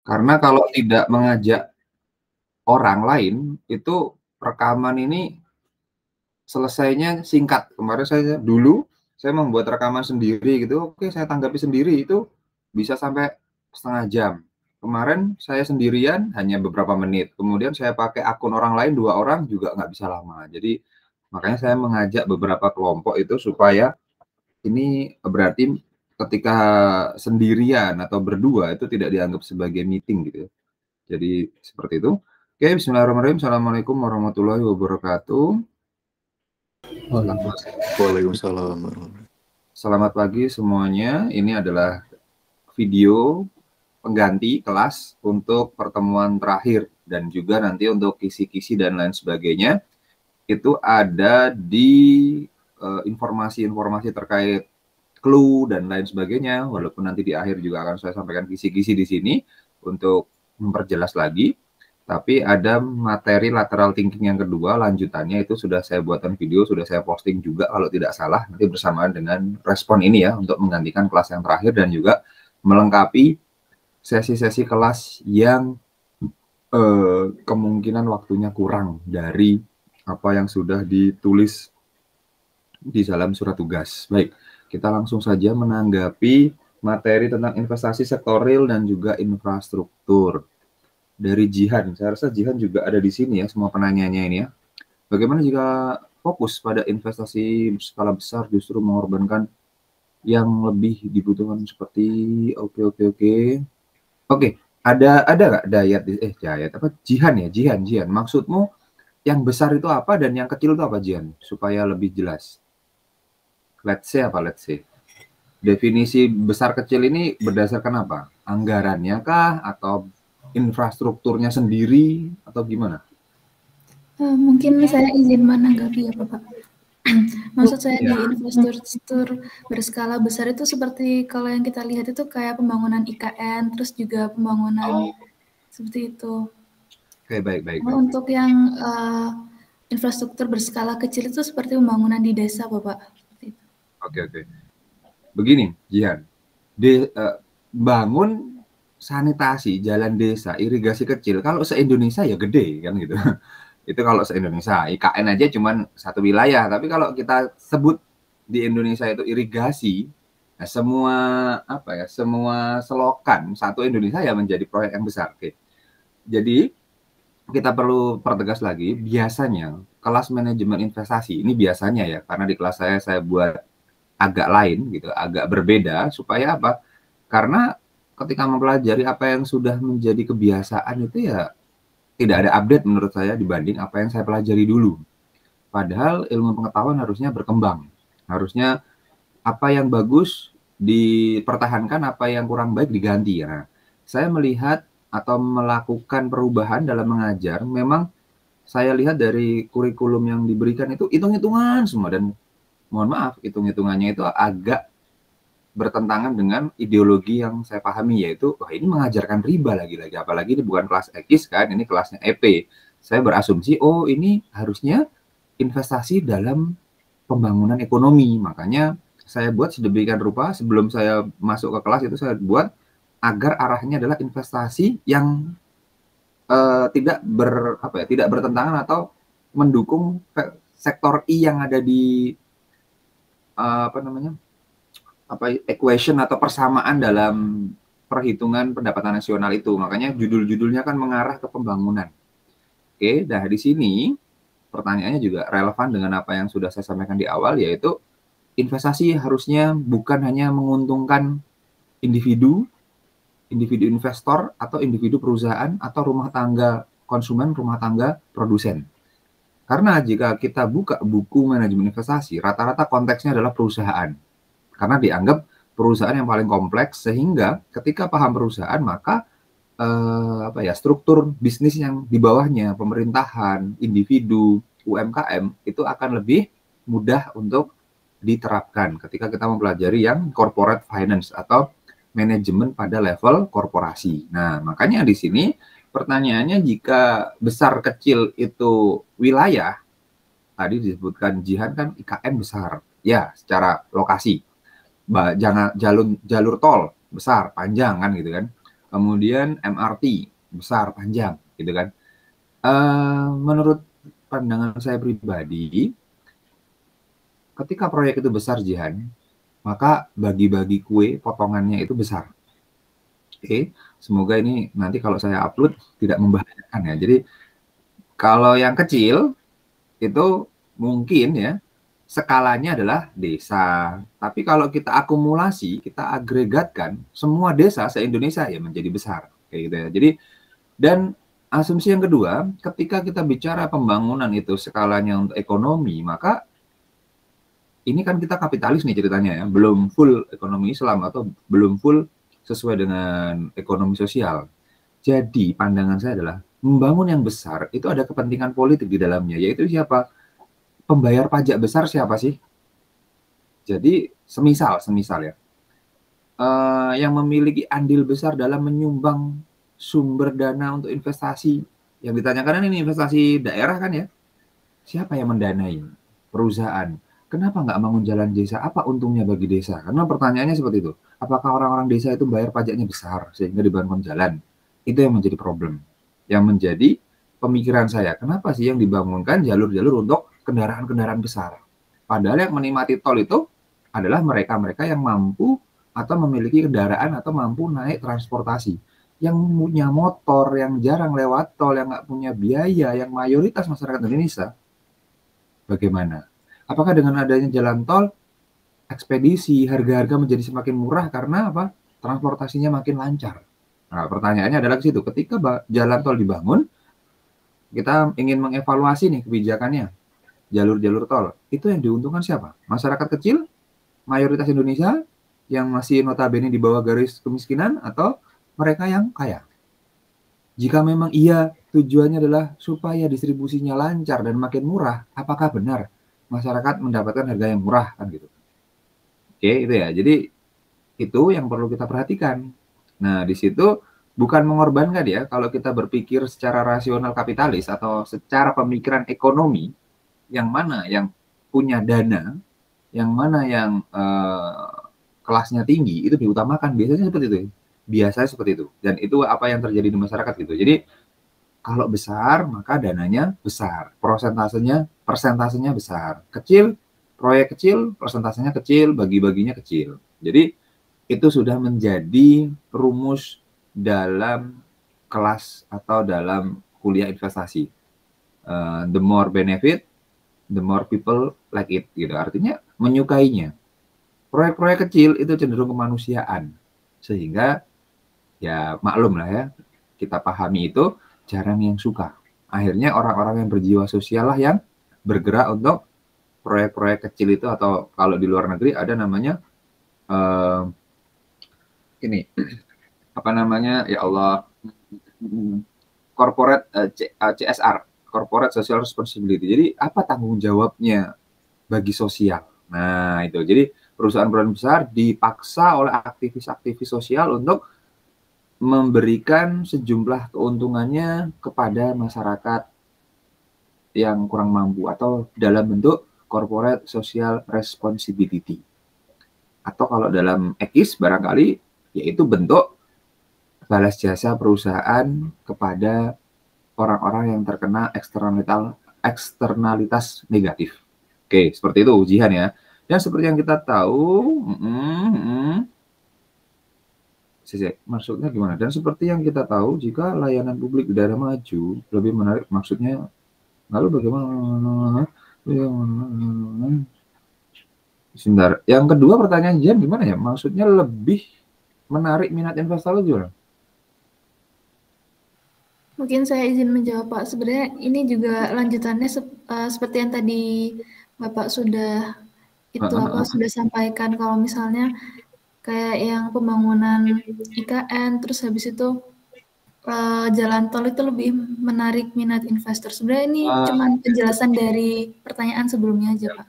Karena kalau tidak mengajak orang lain, itu rekaman ini selesainya singkat. Kemarin saya membuat rekaman sendiri gitu, oke saya tanggapi sendiri itu bisa sampai setengah jam. Kemarin saya sendirian hanya beberapa menit, kemudian saya pakai akun orang lain 2 orang juga nggak bisa lama. Jadi makanya saya mengajak beberapa kelompok itu supaya ini berarti ketika sendirian atau berdua itu tidak dianggap sebagai meeting gitu ya. Jadi seperti itu. Oke, bismillahirrahmanirrahim. Assalamualaikum warahmatullahi wabarakatuh. Waalaikumsalam. Selamat pagi semuanya. Ini adalah video pengganti kelas untuk pertemuan terakhir dan juga nanti untuk kisi-kisi dan lain sebagainya. Itu ada di informasi-informasi terkait clue dan lain sebagainya. Walaupun nanti di akhir juga akan saya sampaikan kisi-kisi di sini untuk memperjelas lagi. Tapi ada materi lateral thinking yang kedua, lanjutannya itu sudah saya buatkan video, sudah saya posting juga kalau tidak salah, nanti bersamaan dengan respon ini ya, untuk menggantikan kelas yang terakhir dan juga melengkapi sesi-sesi kelas yang kemungkinan waktunya kurang dari apa yang sudah ditulis di dalam surat tugas. Baik, kita langsung saja menanggapi materi tentang investasi sektor real dan juga infrastruktur. Dari Jihan, saya rasa Jihan juga ada di sini ya, semua penanyanya ini ya. Bagaimana jika fokus pada investasi skala besar justru mengorbankan yang lebih dibutuhkan seperti oke, ada nggak Dayat apa Jihan ya, Jihan. Maksudmu yang besar itu apa dan yang kecil itu apa Jihan? Supaya lebih jelas. Let's say. Definisi besar kecil ini berdasarkan apa? Anggarannya kah atau infrastrukturnya sendiri atau gimana? Mungkin saya izin menanggapi ya Bapak. Maksud saya di infrastruktur berskala besar itu seperti kalau yang kita lihat itu kayak pembangunan IKN, terus juga pembangunan seperti itu. Oke, baik. Untuk yang infrastruktur berskala kecil itu seperti pembangunan di desa Bapak. Oke. Begini, Jihan, bangun sanitasi, jalan desa, irigasi kecil, kalau se-Indonesia ya gede kan gitu. Itu kalau se-Indonesia, IKN aja cuman satu wilayah, tapi kalau kita sebut di Indonesia itu irigasi, nah semua selokan satu Indonesia ya menjadi proyek yang besar. Oke. Jadi kita perlu pertegas lagi, biasanya kelas manajemen investasi ini biasanya ya, karena di kelas saya buat agak lain gitu, agak berbeda supaya apa? Karena ketika mempelajari apa yang sudah menjadi kebiasaan itu ya tidak ada update menurut saya dibanding apa yang saya pelajari dulu. Padahal ilmu pengetahuan harusnya berkembang. Harusnya apa yang bagus dipertahankan, apa yang kurang baik diganti. Nah, saya melihat atau melakukan perubahan dalam mengajar, memang saya lihat dari kurikulum yang diberikan itu hitung-hitungan semua dan mohon maaf, hitung-hitungannya itu agak bertentangan dengan ideologi yang saya pahami, yaitu wah ini mengajarkan riba lagi-lagi, apalagi ini bukan kelas X kan, ini kelasnya EP. Saya berasumsi oh ini harusnya investasi dalam pembangunan ekonomi, makanya saya buat sedemikian rupa sebelum saya masuk ke kelas itu saya buat agar arahnya adalah investasi yang tidak bertentangan atau mendukung sektor I yang ada di equation atau persamaan dalam perhitungan pendapatan nasional itu. Makanya judul-judulnya kan mengarah ke pembangunan. Oke, nah di sini pertanyaannya juga relevan dengan apa yang sudah saya sampaikan di awal, yaitu investasi harusnya bukan hanya menguntungkan individu investor atau individu perusahaan atau rumah tangga konsumen, rumah tangga produsen. Karena jika kita buka buku manajemen investasi, rata-rata konteksnya adalah perusahaan. Karena dianggap perusahaan yang paling kompleks, sehingga ketika paham perusahaan maka struktur bisnis yang di bawahnya, pemerintahan, individu, UMKM itu akan lebih mudah untuk diterapkan ketika kita mempelajari yang corporate finance atau manajemen pada level korporasi. Nah, makanya di sini pertanyaannya jika besar kecil itu wilayah, tadi disebutkan Jihan kan IKN besar, ya secara lokasi. Jangan jalur tol besar, panjang kan gitu kan. kemudian MRT besar panjang gitu kan. Menurut pandangan saya pribadi, ketika proyek itu besar Jihan, maka bagi-bagi kue potongannya itu besar. Oke, semoga ini nanti kalau saya upload tidak membahayakan ya. Jadi kalau yang kecil itu mungkin ya skalanya adalah desa. Tapi kalau kita akumulasi, kita agregatkan semua desa se-Indonesia ya menjadi besar kayak gitu ya. Jadi dan asumsi yang kedua, ketika kita bicara pembangunan itu skalanya untuk ekonomi, maka ini kan kita kapitalis nih ceritanya ya, belum full ekonomi Islam atau belum full sesuai dengan ekonomi sosial. Jadi pandangan saya adalah membangun yang besar itu ada kepentingan politik di dalamnya, yaitu siapa? Pembayar pajak besar siapa sih? Jadi semisal ya, yang memiliki andil besar dalam menyumbang sumber dana untuk investasi. Yang ditanyakan ini investasi daerah kan ya? Siapa yang mendanai? Perusahaan. Kenapa nggak bangun jalan desa? Apa untungnya bagi desa? Karena pertanyaannya seperti itu. Apakah orang-orang desa itu bayar pajaknya besar sehingga dibangun jalan? Itu yang menjadi problem. Yang menjadi pemikiran saya. Kenapa sih yang dibangunkan jalur-jalur untuk kendaraan-kendaraan besar? Padahal yang menikmati tol itu adalah mereka-mereka yang mampu atau memiliki kendaraan atau mampu naik transportasi. Yang punya motor, yang jarang lewat tol, yang nggak punya biaya, yang mayoritas masyarakat Indonesia, bagaimana? Apakah dengan adanya jalan tol, ekspedisi, harga-harga menjadi semakin murah karena apa? Transportasinya makin lancar. Nah, pertanyaannya adalah ke situ. Ketika jalan tol dibangun, kita ingin mengevaluasi nih kebijakannya. Jalur-jalur tol. Itu yang diuntungkan siapa? Masyarakat kecil, mayoritas Indonesia, yang masih notabene di bawah garis kemiskinan, atau mereka yang kaya? Jika memang iya tujuannya adalah supaya distribusinya lancar dan makin murah, apakah benar masyarakat mendapatkan harga yang murah kan gitu? Oke, itu ya. Jadi itu yang perlu kita perhatikan. Nah, di situ bukan mengorbankan ya, kalau kita berpikir secara rasional kapitalis atau secara pemikiran ekonomi, yang mana yang punya dana, yang mana yang kelasnya tinggi, itu diutamakan. Biasanya seperti itu. Biasanya seperti itu. Dan itu apa yang terjadi di masyarakat gitu. Jadi kalau besar, maka dananya besar. Persentasenya besar. Kecil, proyek kecil, persentasenya kecil, bagi-baginya kecil. Jadi itu sudah menjadi rumus dalam kelas atau dalam kuliah investasi. The more benefit, the more people like it. Gitu. Artinya menyukainya. Proyek-proyek kecil itu cenderung kemanusiaan. Sehingga ya maklum lah ya, kita pahami itu jarang yang suka. Akhirnya orang-orang yang berjiwa sosial lah yang bergerak untuk proyek-proyek kecil itu, atau kalau di luar negeri ada namanya ini apa namanya ya Allah, corporate CSR, corporate social responsibility. Jadi apa tanggung jawabnya bagi sosial? Nah itu, jadi perusahaan-perusahaan besar dipaksa oleh aktivis-aktivis sosial untuk memberikan sejumlah keuntungannya kepada masyarakat yang kurang mampu atau dalam bentuk corporate social responsibility. Atau kalau dalam ekis barangkali yaitu bentuk balas jasa perusahaan kepada orang-orang yang terkena eksternalitas negatif. Oke, seperti itu ujian ya. Dan seperti yang kita tahu, maksudnya gimana? Dan seperti yang kita tahu, jika layanan publik di daerah maju lebih menarik, maksudnya lalu bagaimana? Sebentar. Yang kedua pertanyaan Jan gimana ya? Maksudnya lebih menarik minat investor gimana? Mungkin saya izin menjawab Pak. Sebenarnya ini juga lanjutannya seperti yang tadi Bapak sudah sudah sampaikan, kalau misalnya kayak yang pembangunan IKN, terus habis itu jalan tol itu lebih menarik minat investor. Sebenarnya ini cuma penjelasan dari pertanyaan sebelumnya aja Pak.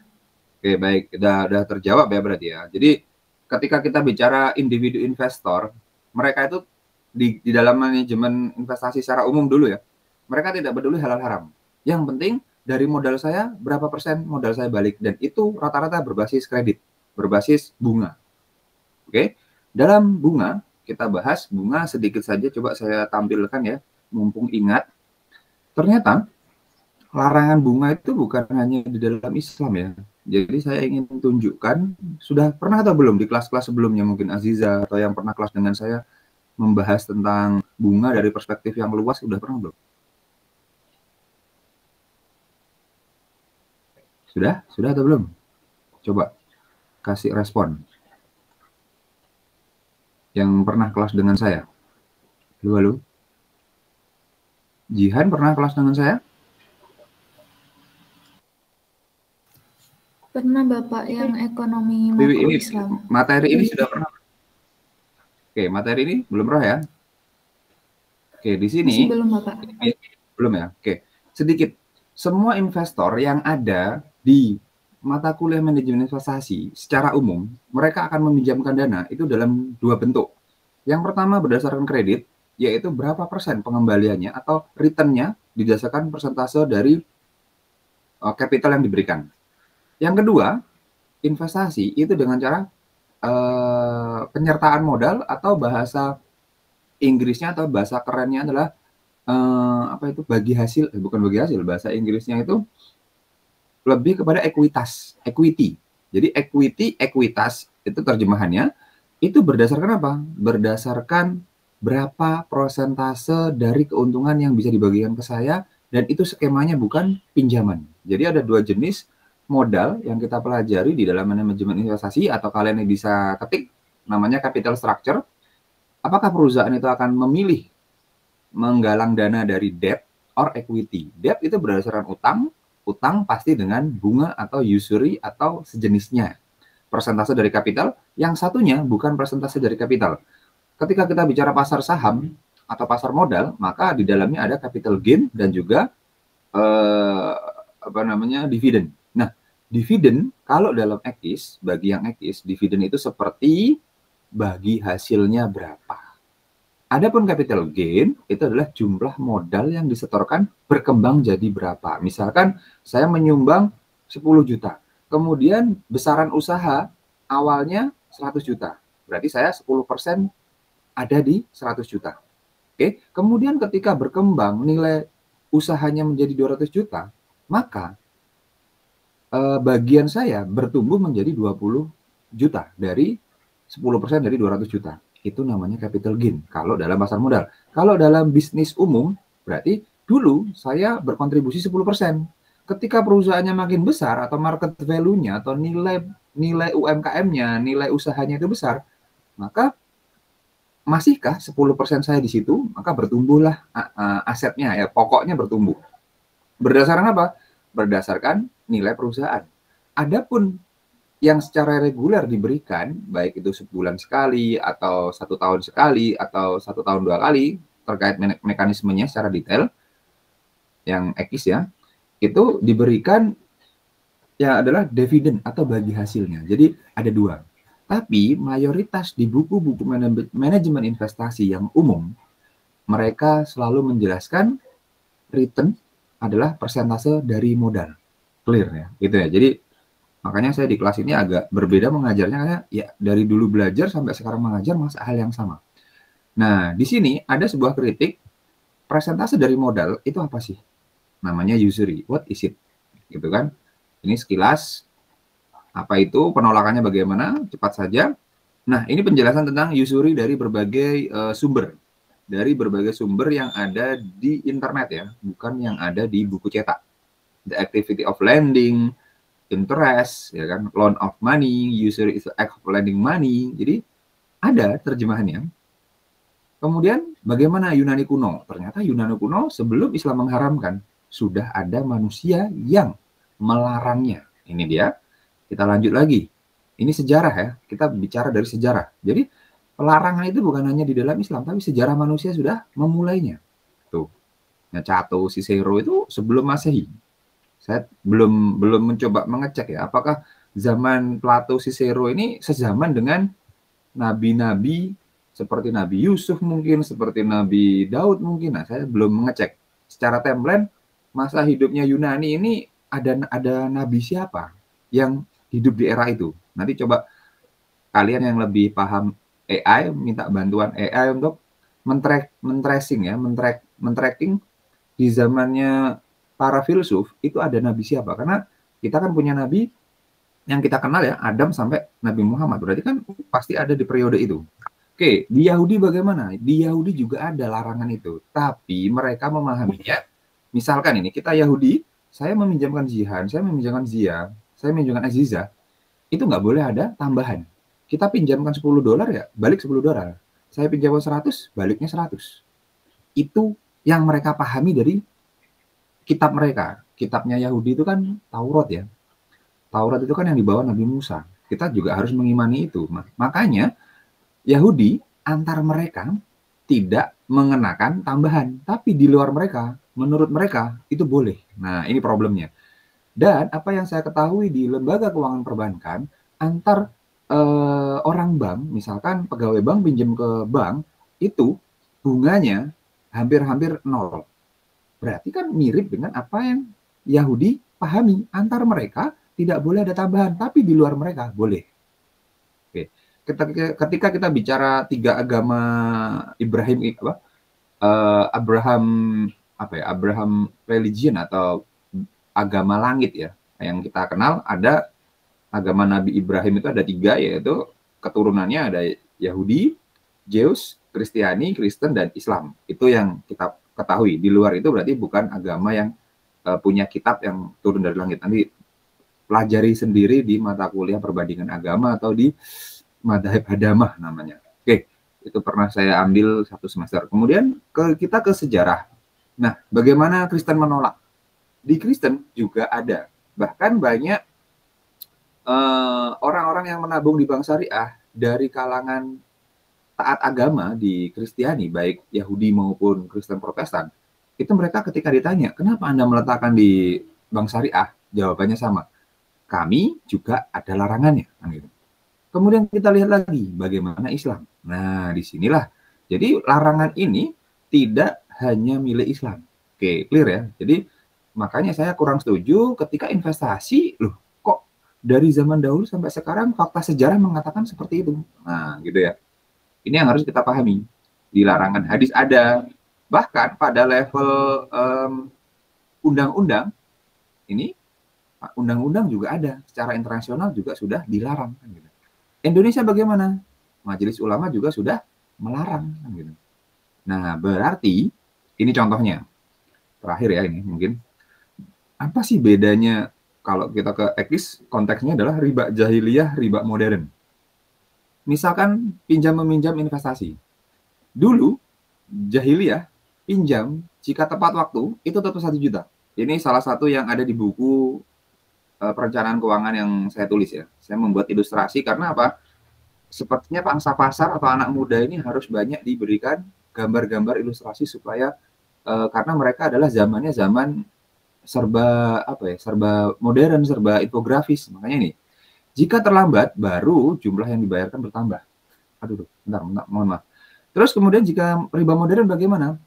Oke, baik, udah terjawab ya berarti ya. Jadi ketika kita bicara individu investor, mereka itu di dalam manajemen investasi secara umum dulu ya, mereka tidak peduli halal haram. Yang penting dari modal saya berapa persen modal saya balik, dan itu rata-rata berbasis kredit, berbasis bunga. Oke, dalam bunga kita bahas bunga sedikit saja, coba saya tampilkan ya, mumpung ingat. Ternyata larangan bunga itu bukan hanya di dalam Islam ya. Jadi saya ingin tunjukkan, sudah pernah atau belum di kelas-kelas sebelumnya, mungkin Aziza atau yang pernah kelas dengan saya membahas tentang bunga dari perspektif yang luas, sudah pernah belum? Sudah? Sudah atau belum? Coba kasih respon. Yang pernah kelas dengan saya. Halo? Jihan pernah kelas dengan saya? Pernah Bapak yang ekonomi makro ini Islam. Materi ini sudah pernah. Oke, materi ini belum pernah ya? Oke, di sini masih belum Bapak. Belum ya? Oke. Sedikit. Semua investor yang ada di mata kuliah manajemen investasi secara umum, mereka akan meminjamkan dana itu dalam dua bentuk. Yang pertama berdasarkan kredit, yaitu berapa persen pengembaliannya atau return-nya didasarkan persentase dari capital yang diberikan. Yang kedua, investasi itu dengan cara penyertaan modal, atau bahasa Inggrisnya atau bahasa kerennya adalah bagi hasil, bukan bagi hasil, bahasa Inggrisnya itu lebih kepada equity. Jadi ekuitas itu terjemahannya itu berdasarkan apa? Berdasarkan berapa persentase dari keuntungan yang bisa dibagikan ke saya, dan itu skemanya bukan pinjaman. Jadi ada dua jenis modal yang kita pelajari di dalam manajemen investasi, atau kalian yang bisa ketik namanya capital structure. Apakah perusahaan itu akan memilih menggalang dana dari debt or equity? Debt itu berdasarkan utang pasti dengan bunga atau usury atau sejenisnya. Persentase dari kapital, yang satunya bukan persentase dari kapital. Ketika kita bicara pasar saham atau pasar modal, maka di dalamnya ada capital gain dan juga dividen. Nah, dividen kalau dalam ekis, bagi yang ekis, dividen itu seperti bagi hasilnya berapa. Adapun capital gain itu adalah jumlah modal yang disetorkan berkembang jadi berapa. Misalkan saya menyumbang 10 juta, kemudian besaran usaha awalnya 100 juta. Berarti saya 10% ada di 100 juta. Oke, kemudian ketika berkembang nilai usahanya menjadi 200 juta, maka bagian saya bertumbuh menjadi 20 juta dari 10% dari 200 juta. Itu namanya capital gain kalau dalam pasar modal. Kalau dalam bisnis umum, berarti dulu saya berkontribusi 10%. Ketika perusahaannya makin besar atau market value-nya atau nilai UMKM-nya, nilai usahanya itu besar, maka masihkah 10% saya di situ? Maka bertumbuhlah asetnya, ya pokoknya bertumbuh. Berdasarkan apa? Berdasarkan nilai perusahaan. Adapun yang secara reguler diberikan, baik itu sebulan sekali, atau 1 tahun sekali, atau 1 tahun 2 kali, terkait mekanismenya secara detail, yang ekis ya, itu diberikan ya adalah dividen atau bagi hasilnya. Jadi ada dua. Tapi mayoritas di buku-buku manajemen investasi yang umum, mereka selalu menjelaskan return adalah persentase dari modal. Clear ya, gitu ya. Jadi makanya saya di kelas ini agak berbeda mengajarnya, karena ya dari dulu belajar sampai sekarang mengajar hal yang sama. Nah, di sini ada sebuah kritik, persentase dari modal itu apa sih? Namanya usury. What is it? Gitu kan? Ini sekilas apa itu, penolakannya bagaimana? Cepat saja. Nah, ini penjelasan tentang usury dari berbagai sumber. Dari berbagai sumber yang ada di internet ya, bukan yang ada di buku cetak. The activity of lending, interest, ya kan, loan of money, usury is the act of lending money. Jadi ada terjemahannya. Kemudian bagaimana Yunani kuno? Ternyata Yunani kuno sebelum Islam mengharamkan, sudah ada manusia yang melarangnya. Ini dia. Kita lanjut lagi. Ini sejarah ya. Kita bicara dari sejarah. Jadi pelarangan itu bukan hanya di dalam Islam, tapi sejarah manusia sudah memulainya. Tuh. Nah, Cato, Cicero itu sebelum Masehi. Saya belum mencoba mengecek ya, apakah zaman Plato, Cicero ini sezaman dengan nabi-nabi seperti Nabi Yusuf mungkin, seperti Nabi Daud mungkin. Nah, saya belum mengecek. Secara timeline, masa hidupnya Yunani ini ada nabi siapa yang hidup di era itu. Nanti coba kalian yang lebih paham AI, minta bantuan AI untuk men-tracing ya, men-tracking di zamannya para filsuf itu ada nabi siapa? Karena kita kan punya nabi yang kita kenal ya, Adam sampai Nabi Muhammad. Berarti kan pasti ada di periode itu. Oke, di Yahudi bagaimana? Di Yahudi juga ada larangan itu, tapi mereka memahaminya. Misalkan ini kita Yahudi, saya meminjamkan Zihan, saya meminjamkan Zia, saya meminjamkan Aziza, itu nggak boleh ada tambahan. Kita pinjamkan $10 ya, balik $10. Saya pinjamkan 100, baliknya 100. Itu yang mereka pahami dari kitab mereka. Kitabnya Yahudi itu kan Taurat ya. Taurat itu kan yang dibawa Nabi Musa. Kita juga harus mengimani itu. Makanya Yahudi antar mereka tidak mengenakan tambahan, tapi di luar mereka, menurut mereka itu boleh. Nah, ini problemnya. Dan apa yang saya ketahui di lembaga keuangan perbankan, antar orang bank, misalkan pegawai bank pinjam ke bank, itu bunganya hampir-hampir 0. Berarti kan mirip dengan apa yang Yahudi pahami. Antar mereka tidak boleh ada tambahan, tapi di luar mereka boleh. Oke. Ketika kita bicara 3 agama Ibrahim Abraham religion atau agama langit ya, yang kita kenal ada agama Nabi Ibrahim itu ada 3, yaitu keturunannya ada Yahudi, Zeus, Kristiani, Kristen, dan Islam. Itu yang kita ketahui. Di luar itu berarti bukan agama yang punya kitab yang turun dari langit. Nanti pelajari sendiri di mata kuliah perbandingan agama atau di Madhab Hadamah namanya. Oke, itu pernah saya ambil 1 semester. Kemudian kita ke sejarah. Nah, bagaimana Kristen menolak? Di Kristen juga ada. Bahkan banyak orang-orang yang menabung di bank syariah dari kalangan taat agama di Kristiani, baik Yahudi maupun Kristen Protestan, itu mereka ketika ditanya, kenapa Anda meletakkan di bank syariah? Jawabannya sama, kami juga ada larangannya. Kemudian kita lihat lagi, bagaimana Islam. Nah, disinilah. Jadi larangan ini tidak hanya milik Islam. Oke, clear ya? Jadi makanya saya kurang setuju ketika investasi, loh kok dari zaman dahulu sampai sekarang fakta sejarah mengatakan seperti itu. Nah, gitu ya. Ini yang harus kita pahami. Di larangan hadis ada, bahkan pada level undang-undang, ini undang-undang juga ada, secara internasional juga sudah dilarang. Indonesia bagaimana? Majelis Ulama juga sudah melarang. Nah, berarti, ini contohnya, terakhir ya ini mungkin, apa sih bedanya kalau kita ke ekis, konteksnya adalah riba jahiliyah, riba modern. Misalkan pinjam-meminjam investasi. Dulu, jahiliyah, pinjam, jika tepat waktu, itu tetap 1 juta. Ini salah satu yang ada di buku perencanaan keuangan yang saya tulis ya. Saya membuat ilustrasi karena apa? Sepertinya pangsa pasar atau anak muda ini harus banyak diberikan gambar-gambar ilustrasi supaya karena mereka adalah zamannya zaman serba modern, serba infografis. Makanya nih, jika terlambat, baru jumlah yang dibayarkan bertambah. Aduh, bentar, mohon maaf. Terus kemudian jika riba modern bagaimana?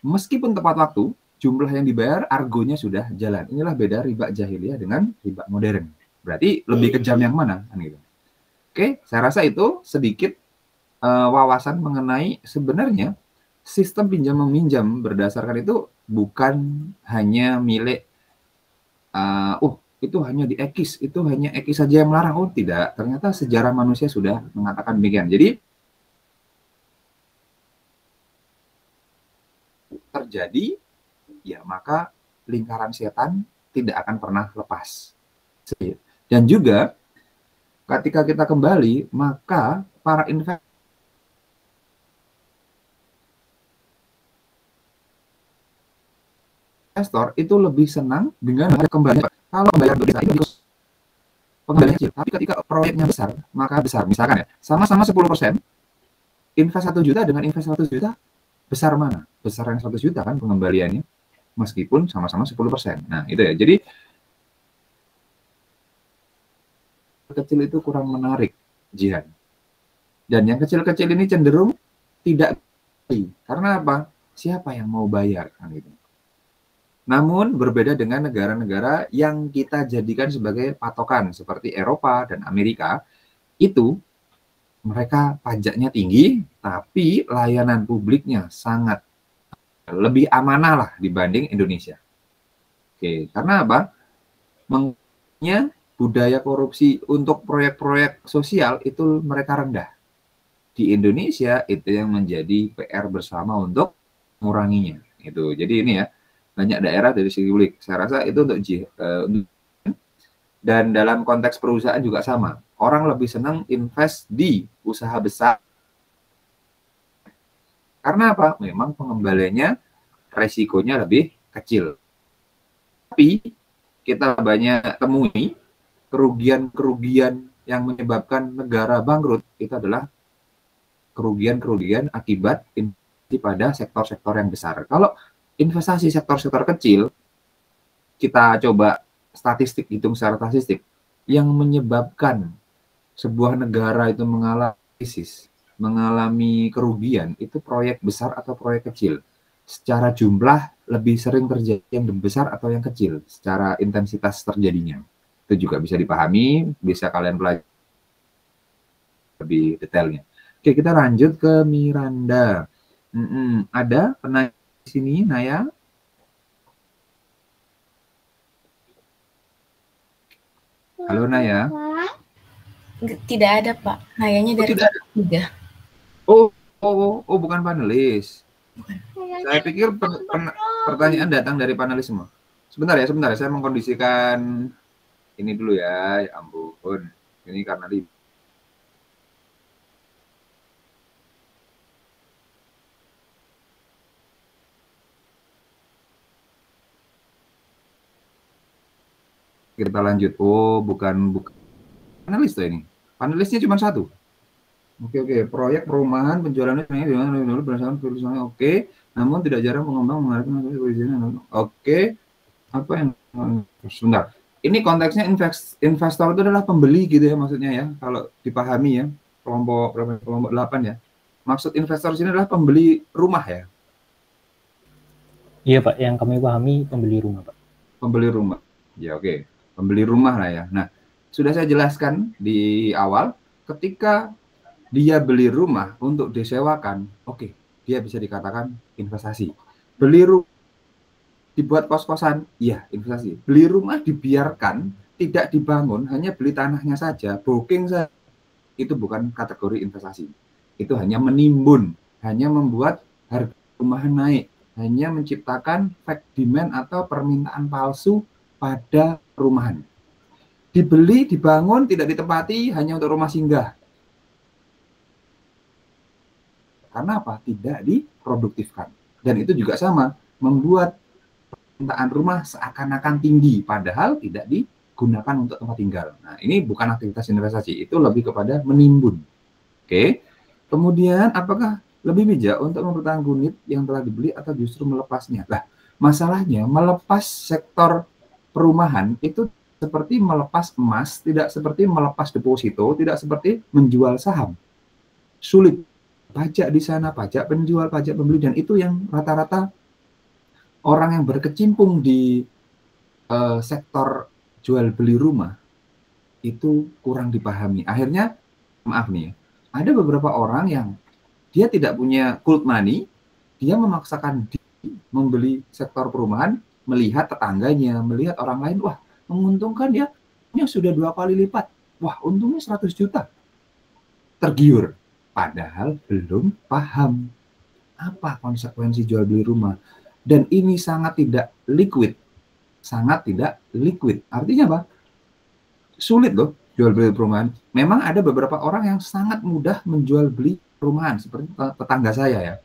Meskipun tepat waktu, jumlah yang dibayar, argonya sudah jalan. Inilah beda riba jahiliyah dengan riba modern. Berarti lebih kejam yang mana? Oke, saya rasa itu sedikit wawasan mengenai sebenarnya sistem pinjam-meminjam berdasarkan itu bukan hanya milik itu hanya di ekis, itu hanya ekis saja yang melarang. Oh tidak, ternyata sejarah manusia sudah mengatakan demikian. Jadi terjadi, ya maka lingkaran setan tidak akan pernah lepas. Dan juga ketika kita kembali, maka para investor itu lebih senang dengan kembali. Kalau bayar besar itu pengembalian kecil, tapi ketika proyeknya besar, maka besar. Misalkan ya, sama-sama 10%, invest 1 juta dengan invest 100 juta, besar mana? Besar yang 100 juta kan pengembaliannya, meskipun sama-sama 10%. Nah, itu ya. Jadi, kecil itu kurang menarik, Jihan. Dan yang kecil-kecil ini cenderung tidak, karena apa? Siapa yang mau bayar? Kan gitu. Namun berbeda dengan negara-negara yang kita jadikan sebagai patokan seperti Eropa dan Amerika, itu mereka pajaknya tinggi, tapi layanan publiknya sangat lebih amanah lah dibanding Indonesia. Oke, karena apa? Mengenai budaya korupsi untuk proyek-proyek sosial itu mereka rendah. Di Indonesia itu yang menjadi PR bersama untuk menguranginya. Itu. Jadi ini ya, banyak daerah dari segi publik. Saya rasa itu untuk dan dalam konteks perusahaan juga sama. Orang lebih senang invest di usaha besar. Karena apa? Memang pengembaliannya resikonya lebih kecil. Tapi kita banyak temui kerugian-kerugian yang menyebabkan negara bangkrut itu adalah kerugian-kerugian akibat investasi pada sektor-sektor yang besar. Kalau investasi sektor-sektor kecil, kita coba hitung secara statistik, yang menyebabkan sebuah negara itu mengalami krisis, mengalami kerugian, itu proyek besar atau proyek kecil. Secara jumlah lebih sering terjadi yang besar atau yang kecil, secara intensitas terjadinya. Itu juga bisa dipahami, bisa kalian pelajari lebih detailnya. Oke, kita lanjut ke Miranda. Ada penanya di sini, Naya? Halo, Naya. Tidak ada, Pak. Nayanya dari tidak ada. Oh, bukan panelis. Bukan. Saya pikir pertanyaan datang dari panelis semua. Sebentar ya, saya mengkondisikan ini dulu ya. Ya ampun. Ini karena kita lanjut. Oh, bukan panelis tuh ini. Panelisnya cuma satu. Oke. Proyek perumahan penjualannya berdasarkan tulisannya oke. Namun tidak jarang pengembang mengharapkan oke. Apa yang sebentar. Ini konteksnya investor itu adalah pembeli gitu ya maksudnya ya. Kalau dipahami ya. Kelompok 8 ya. Maksud investor sini adalah pembeli rumah ya. Iya Pak, yang kami pahami pembeli rumah Pak. Pembeli rumah. Ya oke. Pembeli rumah lah ya. Nah, sudah saya jelaskan di awal ketika dia beli rumah untuk disewakan, oke, dia bisa dikatakan investasi. Beli rumah dibuat kos-kosan, iya investasi. Beli rumah dibiarkan, tidak dibangun, hanya beli tanahnya saja, booking saja, itu bukan kategori investasi. Itu hanya menimbun, hanya membuat harga rumah naik, hanya menciptakan fake demand atau permintaan palsu pada perumahan. Dibeli, dibangun, tidak ditempati, hanya untuk rumah singgah. Karena apa? Tidak diproduktifkan. Dan itu juga sama, membuat permintaan rumah seakan-akan tinggi, padahal tidak digunakan untuk tempat tinggal. Nah, ini bukan aktivitas investasi, itu lebih kepada menimbun. Oke. Kemudian, apakah lebih bijak untuk mempertahankan unit yang telah dibeli atau justru melepasnya? Nah, masalahnya melepas sektor perumahan itu seperti melepas emas, tidak seperti melepas deposito, tidak seperti menjual saham. Sulit. Pajak di sana, pajak penjual, pajak pembeli, dan itu yang rata-rata orang yang berkecimpung di sektor jual beli rumah itu kurang dipahami. Akhirnya, maaf nih, ada beberapa orang yang dia tidak punya cold money, dia memaksakan diri membeli sektor perumahan, melihat tetangganya, melihat orang lain, wah menguntungkan dia sudah 2 kali lipat, wah untungnya 100 juta, tergiur. Padahal belum paham apa konsekuensi jual beli rumah. Dan ini sangat tidak liquid. Artinya apa? Sulit loh jual beli perumahan. Memang ada beberapa orang yang sangat mudah menjual beli perumahan. Seperti tetangga saya ya.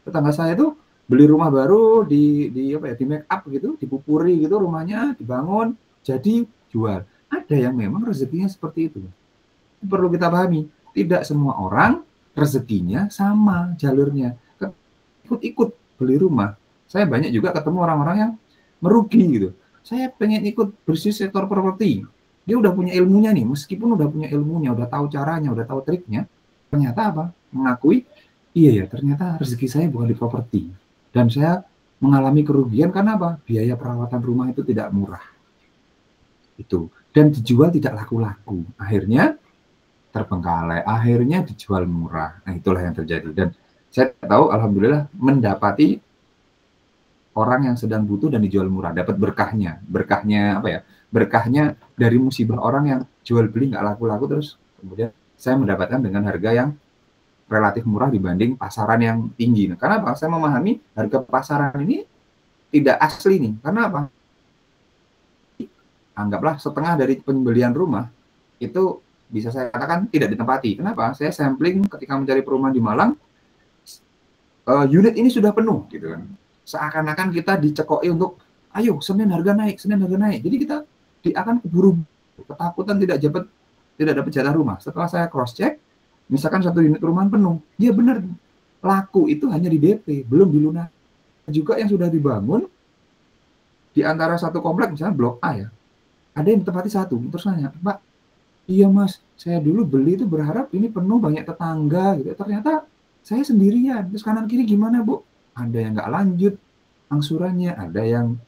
Tetangga saya tuh beli rumah baru di make up gitu, dipupuri gitu rumahnya, dibangun, jadi jual. Ada yang memang rezekinya seperti itu. Perlu kita pahami. Tidak semua orang rezekinya sama jalurnya. Ikut beli rumah. Saya banyak juga ketemu orang-orang yang merugi gitu. Saya pengen ikut bisnis sektor properti. Dia udah punya ilmunya nih, meskipun udah punya ilmunya, udah tahu caranya, udah tahu triknya, ternyata apa? Mengakui, iya ya, ternyata rezeki saya bukan di properti. Dan saya mengalami kerugian karena apa? Biaya perawatan rumah itu tidak murah. Itu. Dan dijual tidak laku-laku. Akhirnya terbengkalai, akhirnya dijual murah. Nah, itulah yang terjadi. Dan saya tahu, alhamdulillah, mendapati orang yang sedang butuh dan dijual murah, dapat berkahnya. Berkahnya apa ya? Berkahnya dari musibah orang yang jual beli nggak laku-laku, terus kemudian saya mendapatkan dengan harga yang relatif murah dibanding pasaran yang tinggi. Nah, karena apa? Saya memahami harga pasaran ini tidak asli nih. Karena apa? Anggaplah setengah dari pembelian rumah itu bisa saya katakan tidak ditempati. Kenapa? Saya sampling ketika mencari perumahan di Malang, unit ini sudah penuh gitu kan. Seakan-akan kita dicekoi untuk ayo Senin harga naik, Senin harga naik. Jadi kita akan keburu ketakutan tidak dapat jatah rumah. Setelah saya cross check, misalkan satu unit perumahan penuh, dia benar laku itu hanya di DP, belum dilunasi. Juga yang sudah dibangun di antara satu komplek, misalnya blok A ya, ada yang ditempati satu. Terus nanya, Pak, iya Mas, saya dulu beli itu berharap ini penuh banyak tetangga gitu. Ternyata saya sendirian. Terus kanan kiri gimana Bu? Ada yang nggak lanjut angsurannya, ada yang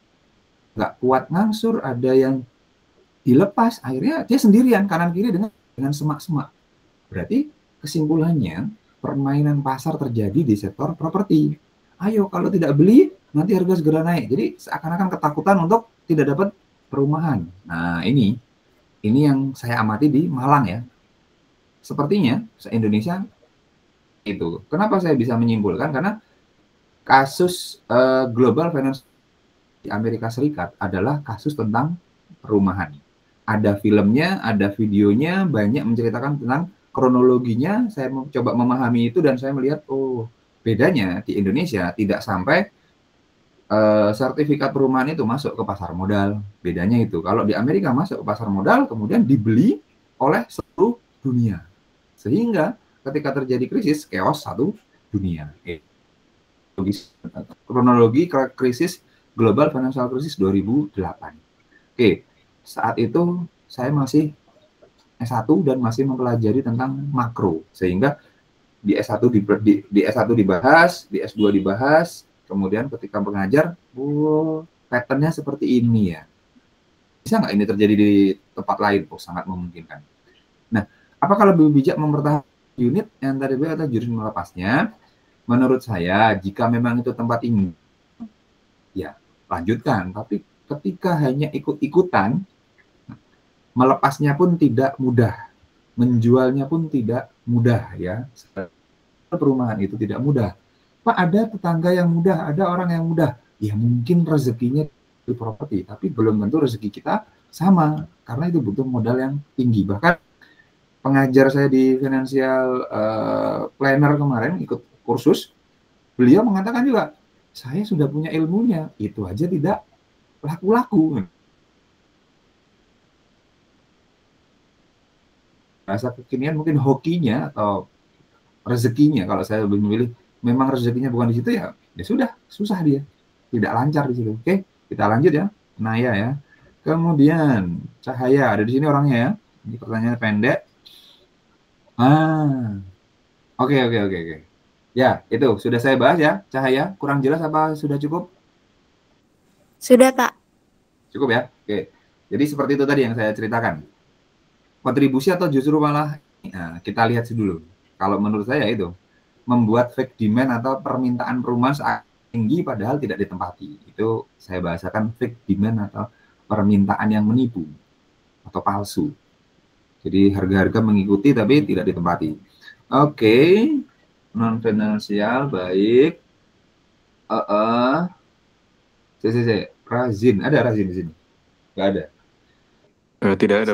nggak kuat ngangsur, ada yang dilepas. Akhirnya dia sendirian kanan kiri dengan semak-semak. Berarti kesimpulannya permainan pasar terjadi di sektor properti. Ayo kalau tidak beli nanti harga segera naik. Jadi seakan-akan ketakutan untuk tidak dapat perumahan. Nah ini yang saya amati di Malang ya. Sepertinya se-Indonesia itu. Kenapa saya bisa menyimpulkan? Karena kasus global finance di Amerika Serikat adalah kasus tentang perumahan. Ada filmnya, ada videonya, banyak menceritakan tentang kronologinya. Saya coba memahami itu dan saya melihat, oh bedanya di Indonesia tidak sampai sertifikat perumahan itu masuk ke pasar modal. Bedanya itu. Kalau di Amerika masuk ke pasar modal, kemudian dibeli oleh seluruh dunia. Sehingga ketika terjadi krisis, chaos satu dunia. Kronologi krisis Global Financial Crisis 2008. Oke, saat itu saya masih S1 dan masih mempelajari tentang makro. Sehingga di S1 dibahas, di S2 dibahas, kemudian ketika mengajar, pattern-nya seperti ini ya. Bisa nggak ini terjadi di tempat lain? Oh, sangat memungkinkan. Nah, apakah lebih bijak mempertahankan unit yang tadi atau jurus melepasnya? Menurut saya, jika memang itu tempat ini, ya lanjutkan. Tapi ketika hanya ikut-ikutan, melepasnya pun tidak mudah, menjualnya pun tidak mudah ya. Perumahan itu tidak mudah. Pak, ada tetangga yang mudah, ada orang yang mudah. Ya mungkin rezekinya di properti, tapi belum tentu rezeki kita sama, karena itu butuh modal yang tinggi. Bahkan pengajar saya di financial planner kemarin ikut kursus, beliau mengatakan juga, saya sudah punya ilmunya, itu aja tidak laku-laku. Rasa kekinian mungkin hokinya atau rezekinya, kalau saya lebih memilih memang rezekinya bukan di situ ya sudah, susah dia, tidak lancar di situ. Oke, kita lanjut ya, Naya ya. Kemudian Cahaya, ada di sini orangnya ya. Ini pertanyaannya pendek. Oke. Ya, itu sudah saya bahas ya, Cahaya. Kurang jelas apa sudah cukup? Sudah, Pak. Cukup ya? Oke. Jadi seperti itu tadi yang saya ceritakan. Kontribusi atau justru malah, nah, kita lihat dulu. Kalau menurut saya itu, membuat fake demand atau permintaan perumahan saat tinggi padahal tidak ditempati. Itu saya bahasakan fake demand atau permintaan yang menipu atau palsu. Jadi harga-harga mengikuti tapi tidak ditempati. Oke. Non finansial baik. Razin, ada Razin di sini? Nggak ada. Tidak ada.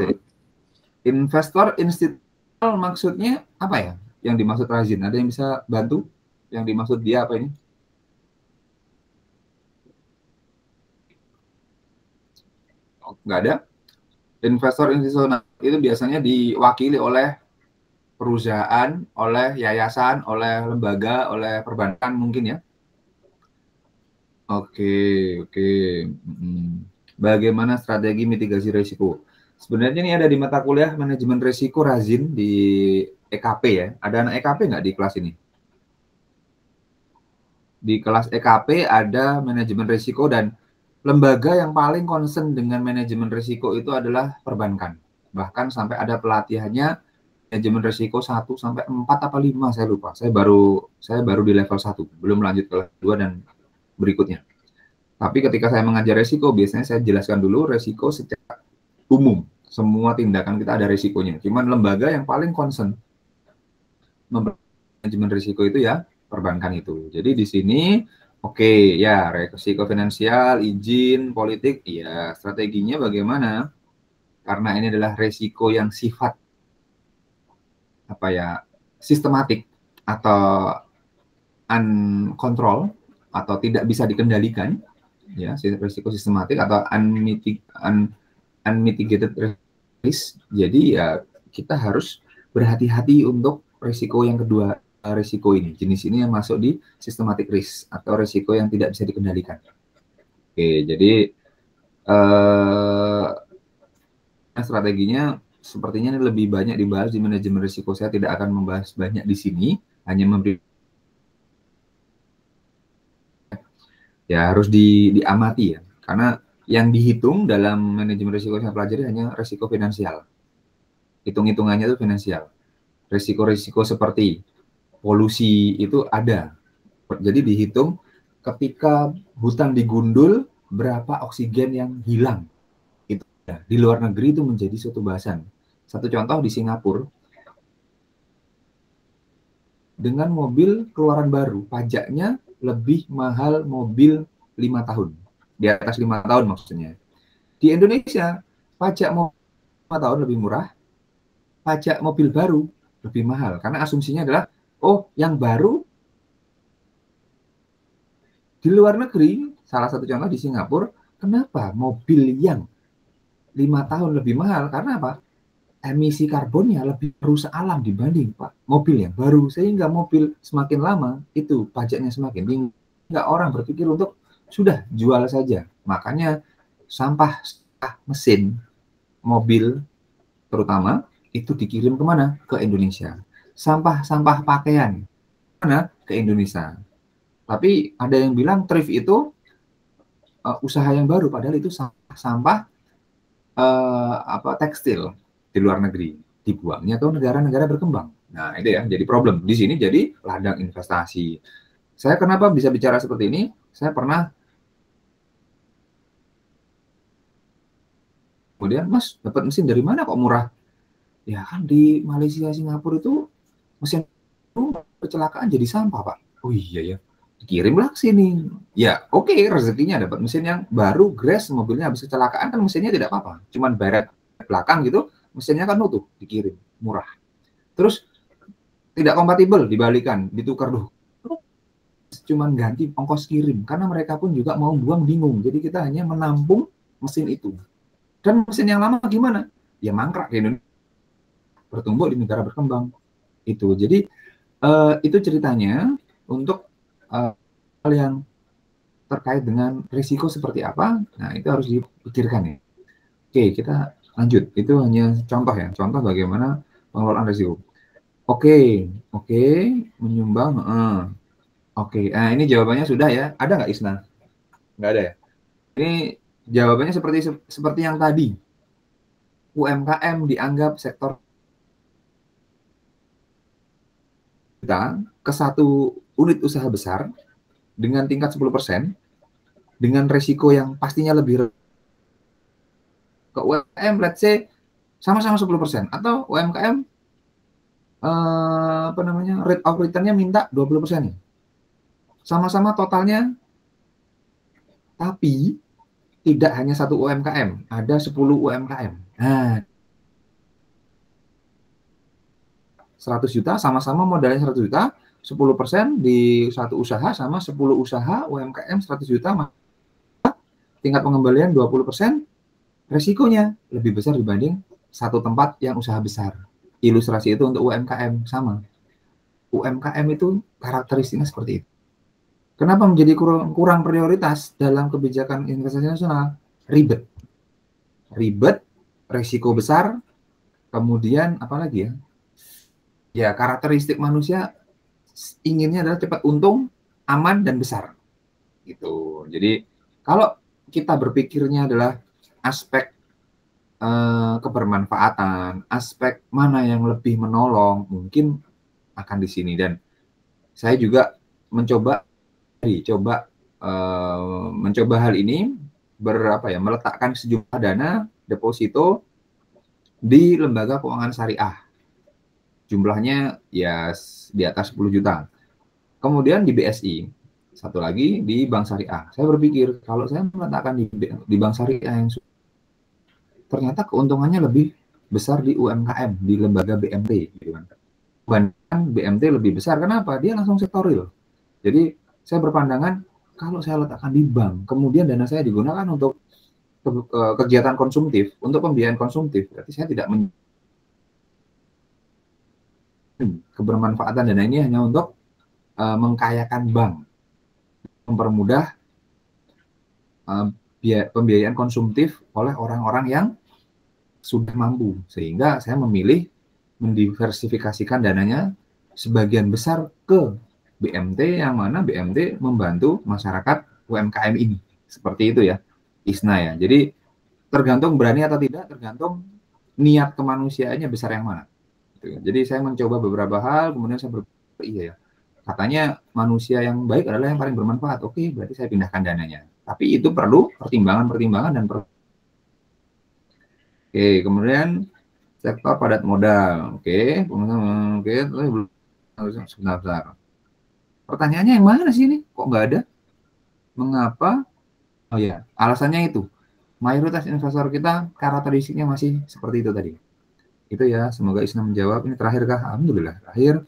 Investor institusional maksudnya apa ya? Yang dimaksud Razin, ada yang bisa bantu? Yang dimaksud dia apa ini? Oh, nggak ada. Investor institusional itu biasanya diwakili oleh perusahaan, oleh yayasan, oleh lembaga, oleh perbankan mungkin ya. Oke. Bagaimana strategi mitigasi risiko? Sebenarnya ini ada di mata kuliah manajemen risiko Razin di EKP ya. Ada anak EKP nggak di kelas ini? Di kelas EKP ada manajemen risiko dan lembaga yang paling concern dengan manajemen risiko itu adalah perbankan. Bahkan sampai ada pelatihannya manajemen risiko 1 sampai 4 apa 5 saya lupa. Saya baru di level 1, belum lanjut ke level 2 dan berikutnya. Tapi ketika saya mengajar risiko, biasanya saya jelaskan dulu risiko secara umum. Semua tindakan kita ada risikonya. Cuman lembaga yang paling concern manajemen risiko itu ya perbankan itu. Jadi di sini ya risiko finansial, izin, politik, ya strateginya bagaimana? Karena ini adalah risiko yang sifat sistematik atau uncontrol atau tidak bisa dikendalikan, ya risiko sistematik atau unmitigated risk. Jadi ya kita harus berhati-hati untuk risiko yang kedua, risiko ini, jenis ini yang masuk di systematic risk atau risiko yang tidak bisa dikendalikan. Jadi strateginya sepertinya ini lebih banyak dibahas di manajemen risiko. Saya tidak akan membahas banyak di sini, hanya memberi ya harus diamati ya, karena yang dihitung dalam manajemen risiko yang saya pelajari hanya risiko finansial. Hitung-hitungannya itu finansial. Risiko-risiko seperti polusi itu ada. Jadi dihitung ketika hutan digundul berapa oksigen yang hilang. Itu ya. Di luar negeri itu menjadi suatu bahasan. Satu contoh di Singapura, dengan mobil keluaran baru, pajaknya lebih mahal mobil 5 tahun. Di atas 5 tahun maksudnya. Di Indonesia, pajak mobil 5 tahun lebih murah, pajak mobil baru lebih mahal. Karena asumsinya adalah, yang baru di luar negeri, salah satu contoh di Singapura, kenapa mobil yang 5 tahun lebih mahal? Karena apa? Emisi karbonnya lebih merusak alam dibanding mobil yang baru, sehingga mobil semakin lama itu pajaknya semakin tinggi. Nggak orang berpikir untuk sudah jual saja. Makanya sampah mesin mobil terutama itu dikirim kemana? Ke Indonesia. Sampah pakaian mana? Ke Indonesia. Tapi ada yang bilang thrift itu usaha yang baru, padahal itu sampah tekstil di luar negeri, dibuangnya ke negara-negara berkembang. Nah, itu ya, jadi problem. Di sini jadi ladang investasi. Saya kenapa bisa bicara seperti ini? Saya pernah, kemudian, Mas, dapat mesin dari mana kok murah? Ya kan di Malaysia, Singapura itu mesin kecelakaan jadi sampah, Pak. Oh iya ya, dikirimlah ke sini. Ya, rezekinya dapat mesin yang baru, grass, mobilnya habis kecelakaan kan mesinnya tidak apa-apa. Cuman beret belakang gitu, mesinnya kan utuh, dikirim, murah. Terus tidak kompatibel, dibalikan, ditukar dulu. Cuman ganti ongkos kirim, karena mereka pun juga mau buang bingung. Jadi kita hanya menampung mesin itu. Dan mesin yang lama gimana? Ya mangkrak di Indonesia, bertumbuh di negara berkembang. Itu. Jadi itu ceritanya untuk hal yang terkait dengan risiko seperti apa. Nah, itu harus dipikirkan ya. Kita lanjut, itu hanya contoh ya, contoh bagaimana pengelolaan risiko. Menyumbang. Nah ini jawabannya sudah ya. Ada nggak Isna? Nggak ada ya. Ini jawabannya seperti yang tadi. UMKM dianggap sektor kita ke satu unit usaha besar dengan tingkat 10%, dengan resiko yang pastinya lebih ke UMKM, let's say sama-sama 10%, atau UMKM rate of return-nya minta 20% ya. Sama-sama totalnya, tapi tidak hanya satu UMKM, ada 10 UMKM. Nah, 100 juta, sama-sama modalnya 100 juta, 10% di satu usaha sama 10 usaha UMKM 100 juta, tingkat pengembalian 20%, resikonya lebih besar dibanding satu tempat yang usaha besar. Ilustrasi itu untuk UMKM sama. UMKM itu karakteristiknya seperti itu. Kenapa menjadi kurang prioritas dalam kebijakan investasi nasional? Ribet, resiko besar, kemudian apa lagi ya? Ya, karakteristik manusia inginnya adalah cepat untung, aman, dan besar. Gitu. Jadi, kalau kita berpikirnya adalah aspek kebermanfaatan, aspek mana yang lebih menolong, mungkin akan di sini. Dan saya juga mencoba hal ini meletakkan sejumlah dana deposito di lembaga keuangan syariah. Jumlahnya ya di atas 10 juta. Kemudian di BSI, satu lagi di bank syariah. Saya berpikir kalau saya meletakkan di bank syariah yang ternyata keuntungannya lebih besar di UMKM, di lembaga BMT, gitu kan. Bahkan BMT lebih besar, kenapa? Dia langsung sektoril. Jadi saya berpandangan kalau saya letakkan di bank, kemudian dana saya digunakan untuk kegiatan konsumtif, untuk pembiayaan konsumtif, berarti saya tidak kebermanfaatan dana ini hanya untuk mengkayakan bank, mempermudah pembiayaan konsumtif oleh orang-orang yang sudah mampu, sehingga saya memilih mendiversifikasikan dananya sebagian besar ke BMT, yang mana BMT membantu masyarakat UMKM ini. Seperti itu ya, ISNA ya. Jadi tergantung berani atau tidak, tergantung niat kemanusiaannya besar yang mana. Jadi saya mencoba beberapa hal, kemudian saya berpikir, iya ya, katanya manusia yang baik adalah yang paling bermanfaat. Oke, berarti saya pindahkan dananya. Tapi itu perlu pertimbangan dan Oke, kemudian sektor padat modal. Oke, sebentar. Pertanyaannya yang mana sih ini? Kok nggak ada? Mengapa? Oh ya, alasannya itu. Mayoritas investor kita karakteristiknya masih seperti itu tadi. Itu ya, semoga Isna menjawab. Ini terakhir kah? Alhamdulillah, terakhir.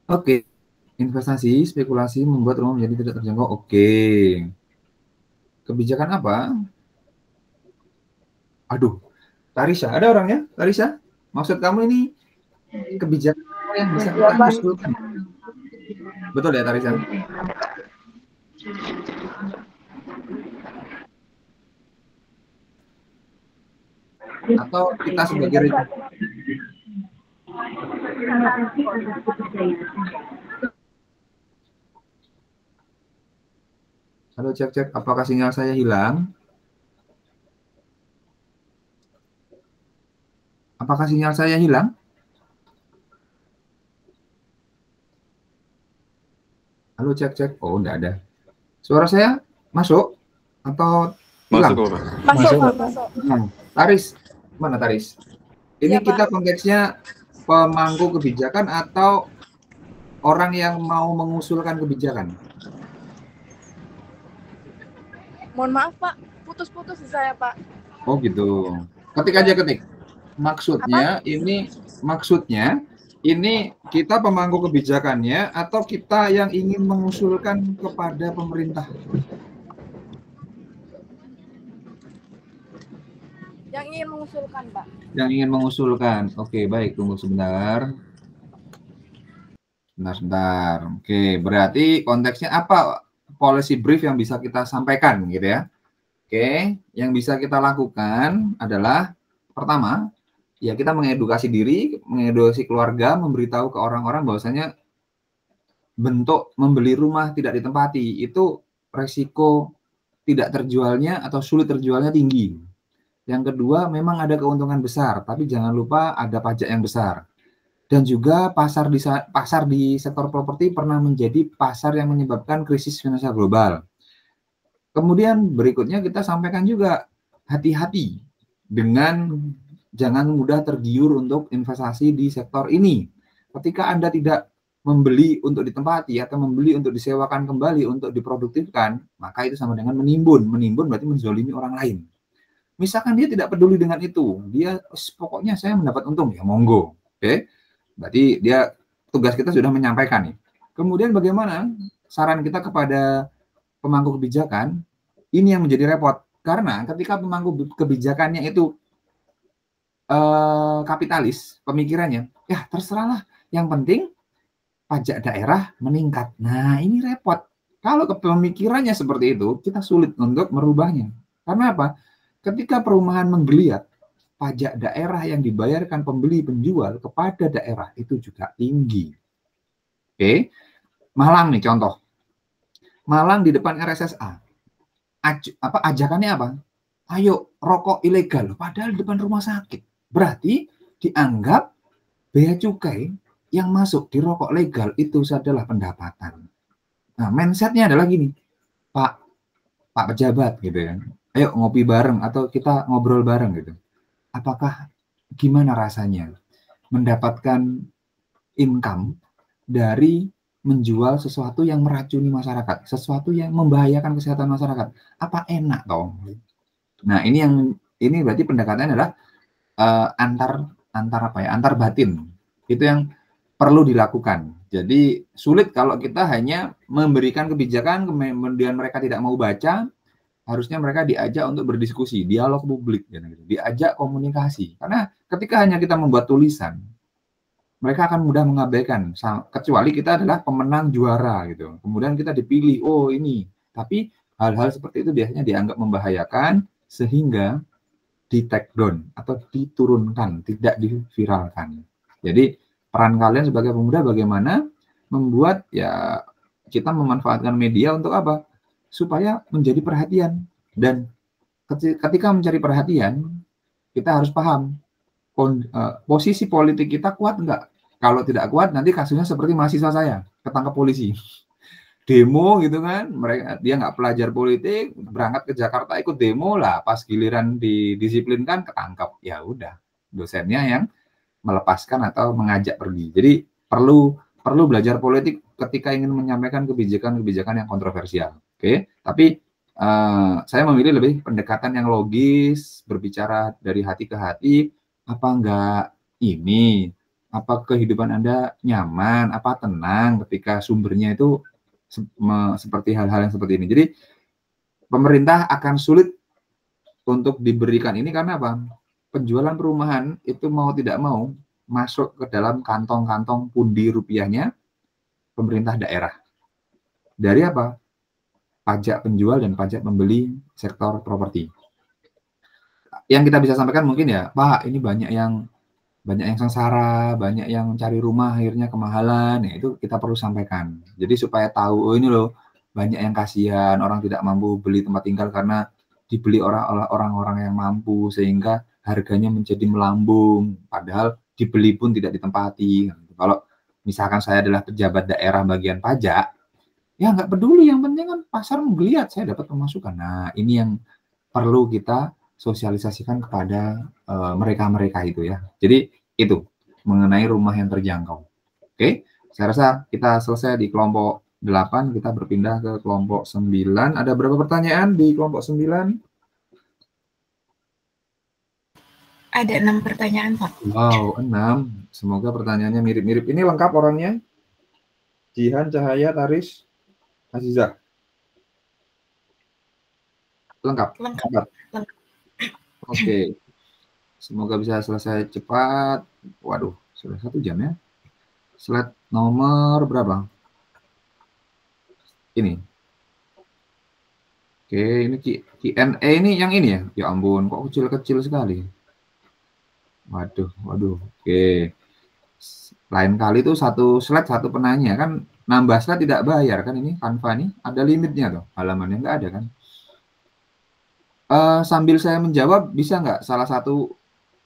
Oke, investasi, spekulasi membuat rumah menjadi tidak terjangkau. Oke. Kebijakan apa? Aduh, Tarisa, ada orangnya? Tarisa, maksud kamu ini kebijakan yang bisa kita usulkan? Betul ya, Tarisa? Atau kita sebagai halo, cek, apakah sinyal saya hilang? Apakah sinyal saya hilang? Halo, cek. Oh, enggak ada. Suara saya masuk atau hilang? Masuk. Nah, Taris, mana Taris? Ini ya, kita konteksnya pemangku kebijakan atau orang yang mau mengusulkan kebijakan? Mohon maaf Pak, putus-putus di saya Pak. Oh gitu. Ketik aja. Maksudnya ini kita pemangku kebijakannya atau kita yang ingin mengusulkan kepada pemerintah? Yang ingin mengusulkan, Pak. Yang ingin mengusulkan. Oke, baik, tunggu sebentar. Sebentar. Oke, berarti konteksnya apa policy brief yang bisa kita sampaikan gitu ya. Oke, yang bisa kita lakukan adalah pertama, ya kita mengedukasi diri, mengedukasi keluarga, memberitahu ke orang-orang bahwasanya bentuk membeli rumah tidak ditempati itu resiko tidak terjualnya atau sulit terjualnya tinggi. Yang kedua, memang ada keuntungan besar, tapi jangan lupa ada pajak yang besar. Dan juga pasar di sektor properti pernah menjadi pasar yang menyebabkan krisis finansial global. Kemudian berikutnya kita sampaikan juga hati-hati dengan jangan mudah tergiur untuk investasi di sektor ini. Ketika Anda tidak membeli untuk ditempati atau membeli untuk disewakan kembali untuk diproduktifkan, maka itu sama dengan menimbun. Menimbun berarti menzolimi orang lain. Misalkan dia tidak peduli dengan itu, dia pokoknya saya mendapat untung, ya monggo. Oke, berarti dia tugas kita sudah menyampaikan nih. Kemudian bagaimana saran kita kepada pemangku kebijakan? Ini yang menjadi repot karena ketika pemangku kebijakannya itu kapitalis pemikirannya, ya terserahlah, yang penting pajak daerah meningkat. Nah ini repot. Kalau pemikirannya seperti itu, kita sulit untuk merubahnya. Karena apa? Ketika perumahan menggeliat, pajak daerah yang dibayarkan pembeli penjual kepada daerah itu juga tinggi. Oke, Malang nih contoh. Malang di depan RSSA. Ajakannya apa? ayo rokok ilegal, padahal di depan rumah sakit. Berarti dianggap bea cukai yang masuk di rokok legal itu adalah pendapatan. Nah, mindsetnya adalah gini, Pak pejabat gitu ya, ayo ngopi bareng atau kita ngobrol bareng gitu. Apakah gimana rasanya mendapatkan income dari menjual sesuatu yang meracuni masyarakat, sesuatu yang membahayakan kesehatan masyarakat? Apa enak toh? Nah, ini berarti pendekatannya adalah antar batin. Itu yang perlu dilakukan. Jadi sulit kalau kita hanya memberikan kebijakan kemudian mereka tidak mau baca. Harusnya mereka diajak untuk berdiskusi, dialog publik, gitu. Diajak komunikasi. Karena ketika hanya kita membuat tulisan, mereka akan mudah mengabaikan. Kecuali kita adalah pemenang juara gitu. Kemudian kita dipilih, oh ini. Tapi hal-hal seperti itu biasanya dianggap membahayakan sehingga di take down atau diturunkan, tidak diviralkan. Jadi peran kalian sebagai pemuda bagaimana membuat ya kita memanfaatkan media untuk apa? Supaya menjadi perhatian. Dan ketika mencari perhatian, kita harus paham posisi politik kita kuat enggak. Kalau tidak kuat, nanti kasusnya seperti mahasiswa saya, ketangkap polisi. Demo gitu kan, dia nggak pelajar politik, berangkat ke Jakarta ikut demo lah, pas giliran didisiplinkan ketangkap. Ya udah, dosennya yang melepaskan atau mengajak pergi. Jadi perlu belajar politik ketika ingin menyampaikan kebijakan-kebijakan yang kontroversial. Oke, tapi saya memilih lebih pendekatan yang logis, berbicara dari hati ke hati. Apa enggak ini? Apa kehidupan Anda nyaman? Apa tenang ketika sumbernya itu seperti hal-hal yang seperti ini? Jadi pemerintah akan sulit untuk diberikan ini karena apa? Penjualan perumahan itu mau tidak mau masuk ke dalam kantong-kantong pundi rupiahnya pemerintah daerah. Dari apa? Pajak penjual dan pajak pembeli sektor properti. Yang kita bisa sampaikan mungkin ya, Pak, ini banyak yang sengsara, banyak yang cari rumah akhirnya kemahalan. Ya, itu kita perlu sampaikan. Jadi supaya tahu, oh ini loh, banyak yang kasihan, orang tidak mampu beli tempat tinggal karena dibeli orang-orang yang mampu sehingga harganya menjadi melambung, padahal dibeli pun tidak ditempati. Kalau misalkan saya adalah pejabat daerah bagian pajak, ya nggak peduli, yang penting kan pasar menggeliat, saya dapat pemasukan. Nah, ini yang perlu kita sosialisasikan kepada mereka-mereka itu ya. Jadi itu mengenai rumah yang terjangkau. Oke, saya rasa kita selesai di kelompok 8, kita berpindah ke kelompok 9. Ada berapa pertanyaan di kelompok 9? Ada 6 pertanyaan, Pak. Wow, 6. Semoga pertanyaannya mirip-mirip. Ini lengkap orangnya? Jihan, Cahaya, Taris, Azizah. Lengkap. Oke. Semoga bisa selesai cepat. Waduh, sudah 1 jam ya. Slide nomor berapa? Ini. Oke, ini Q&A ini yang ini ya. Ya ampun, kok kecil-kecil sekali. Waduh. Oke. Lain kali itu 1 slide 1 penanya kan, nambah slide tidak bayar kan, ini Canva ini ada limitnya tuh, halamannya nggak ada kan. Sambil saya menjawab, bisa nggak salah satu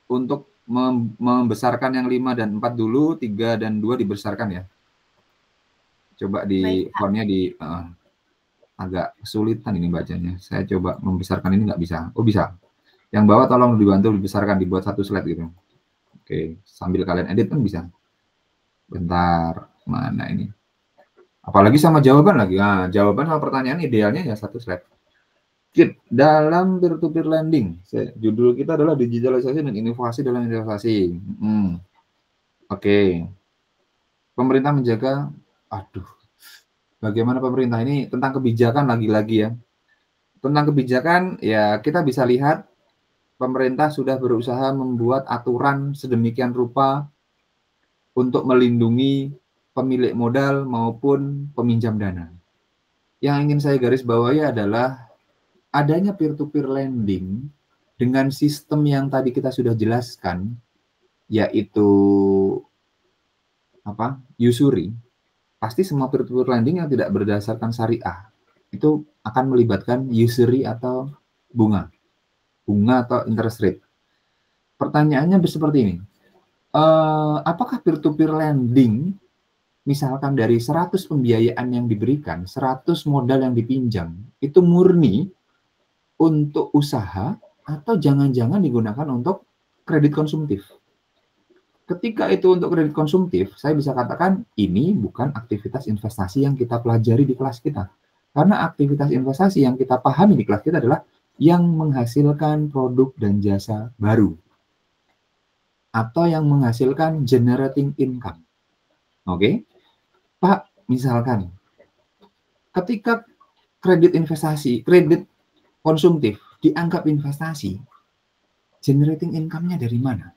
untuk membesarkan yang 5 dan 4 dulu, 3 dan 2 dibesarkan ya. Coba di fontnya di agak kesulitan ini bacanya. Saya coba membesarkan ini nggak bisa. Oh bisa. Yang bawah tolong dibantu dibesarkan, dibuat 1 slide gitu. Oke, sambil kalian edit kan bisa. Bentar, mana ini? Apalagi sama jawaban lagi. Nah, jawaban sama pertanyaan idealnya ya 1 slide. Dalam peer-to-peer lending, judul kita adalah digitalisasi dan inovasi dalam investasi. Oke. Pemerintah menjaga, bagaimana pemerintah ini tentang kebijakan lagi-lagi ya. Tentang kebijakan ya kita bisa lihat pemerintah sudah berusaha membuat aturan sedemikian rupa untuk melindungi pemilik modal maupun peminjam dana. Yang ingin saya garis bawahi adalah adanya peer-to-peer lending dengan sistem yang tadi kita sudah jelaskan, yaitu usuri. Pasti semua peer-to-peer lending yang tidak berdasarkan syariah itu akan melibatkan usuri atau bunga. bunga atau interest rate. Pertanyaannya seperti ini. Apakah peer-to-peer lending, misalkan dari 100 pembiayaan yang diberikan, 100 modal yang dipinjam, itu murni untuk usaha atau jangan-jangan digunakan untuk kredit konsumtif? Ketika itu untuk kredit konsumtif, saya bisa katakan ini bukan aktivitas investasi yang kita pelajari di kelas kita. Karena aktivitas investasi yang kita pahami di kelas kita adalah yang menghasilkan produk dan jasa baru. Atau yang menghasilkan generating income. Oke? Pak, misalkan ketika kredit investasi, kredit konsumtif dianggap investasi, generating income-nya dari mana?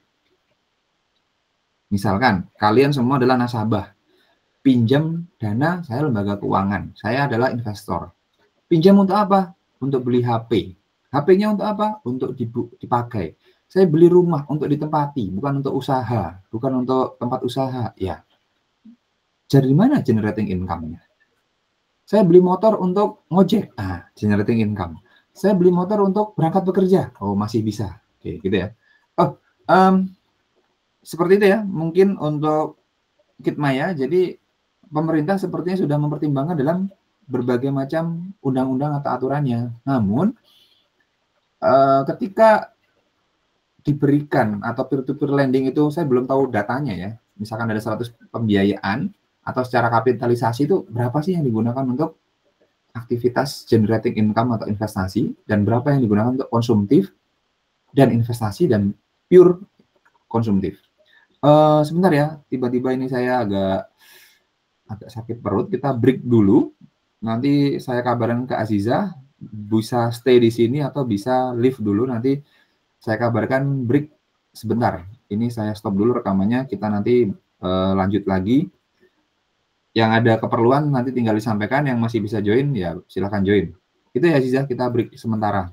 Misalkan, kalian semua adalah nasabah. Pinjam dana, saya lembaga keuangan. Saya adalah investor. Pinjam untuk apa? Untuk beli HP. HP-nya untuk apa? Untuk dipakai. Saya beli rumah untuk ditempati, bukan untuk usaha, bukan untuk tempat usaha. Ya. Dari mana generating income-nya? Saya beli motor untuk ngojek. Generating income. Saya beli motor untuk berangkat bekerja. Oh, masih bisa. Oke, gitu ya. Seperti itu ya, mungkin untuk Kitmaya. Jadi pemerintah sepertinya sudah mempertimbangkan dalam berbagai macam undang-undang atau aturannya. Namun ketika diberikan atau peer-to-peer lending itu, saya belum tahu datanya ya. Misalkan ada 100 pembiayaan atau secara kapitalisasi itu berapa sih yang digunakan untuk aktivitas generating income atau investasi, dan berapa yang digunakan untuk konsumtif dan investasi dan pure konsumtif. Sebentar ya, tiba-tiba ini saya agak sakit perut. Kita break dulu. Nanti saya kabarin ke Aziza, bisa stay di sini atau bisa leave dulu. Nanti saya kabarkan break sebentar. Ini saya stop dulu rekamannya. Kita nanti lanjut lagi. Yang ada keperluan nanti tinggal disampaikan. Yang masih bisa join ya silahkan join. Itu ya Aziza, kita break sementara.